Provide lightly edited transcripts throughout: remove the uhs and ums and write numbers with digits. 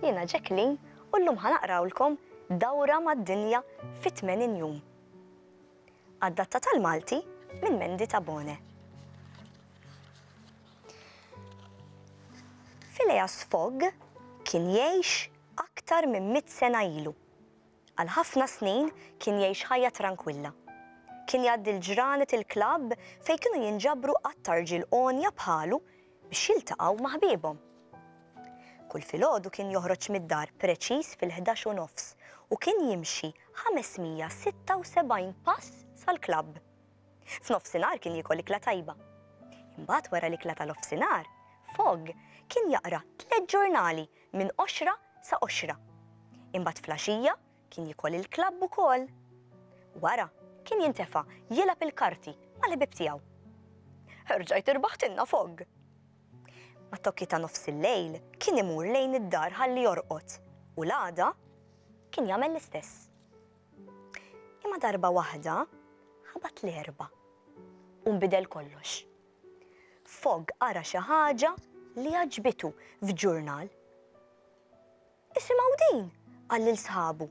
Jiena Jacqueline u llum ħanaqrawlkom dawra mad-dinja fi 80 jum. Adatta tal-Malti minn Mendi Tabone. Phileas Fogg kien jgħix aktar minn 100 sena ilu. Għal ħafna snin kien jgħix ħajja tranquilla. Kien jgħaddi l-ġranet il-klabb fejn kienu jinġabru qattar ġilqonja bħalu biex jiltaqgħu ma' ħbiebhom. Kull filgħodu kien joħroġ mid-dar preċiż fil-11:09 u kien jimxi 576 pass sal-klabb. F'nofsinhar kien jiekol ikla tajba. Imbagħad wara l-ikla tal-ofsinhar, Fogg kien jaqra 3 ġurnali minn 10 sa 10. Imbagħad flaxija kien jiekol il-klabb ukoll. Wara kien jintefa' jilgħab il-karti mal-ħbieb tiegħu. Rġajt irbaħtilna Fogg. Ma' tokki ta' nofs il-lejl kien imur lejn id-dar ħalli jorqod u l-għada kien jagħmel l-istess. Imma darba waħda ħabat l-erba' u nbidel kollox. Fogg ara xi ħaġa li għaġbitu f'ġurnal. Isimgħu din qal lil sħabu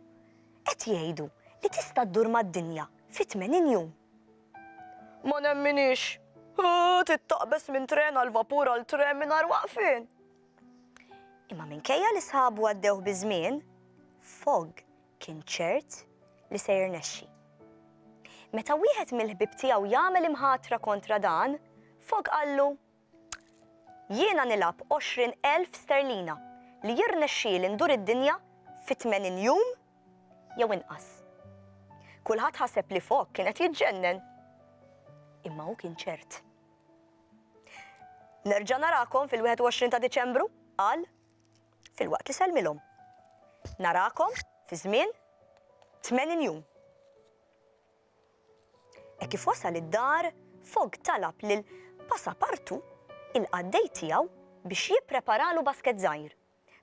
qed jgħidu li tista' ddur mad-dinja fi 80 jum. Ma nemminix. Tittaqbes minn tren għal vapur għal tren minn waqfin. Imma minkejja li sħabu għaddew biżmien, Fogg kien ċert li se jirnexxi. Meta wieħed mill-ħbieb tiegħu jagħmel imħatra kontra dan, Fogg qallu: jiena nilab 20,000 sterlina li jirnexxieli ndur id-dinja fi 80 jum jew inqas. Kulħadd ħaseb li Fogg kienet jiġġennen. Imma hu kien ċert. Nerġa' narakom fil-21 ta' Diċembru, qal, filwaqt li selmilhom. Narakom fi żmien 80 jum. Kif wasal id-dar, Fogg talab lil passapartu il-qaddej tiegħu biex jippreparalu basket żgħir.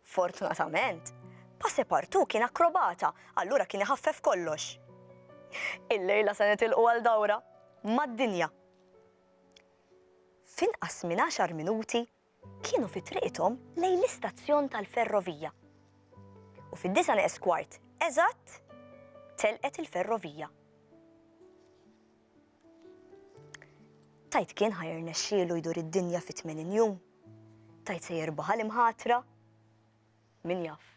Fortunatament, passapartu kien akrobata, allura kien iħaffef kollox. Il-lejla se nitilqu għal dawra mad-dinja. F'inqas minn 10 minuti kienu fi triqithom lejn l-istazzjon tal-ferrovija. U fid-9:15 eżatt telqet il-ferrovija. Tajt kien ħajrnexxielu jdur id-dinja fi 80 jum. Tajt se jirbaħ l-imħatra min jaf.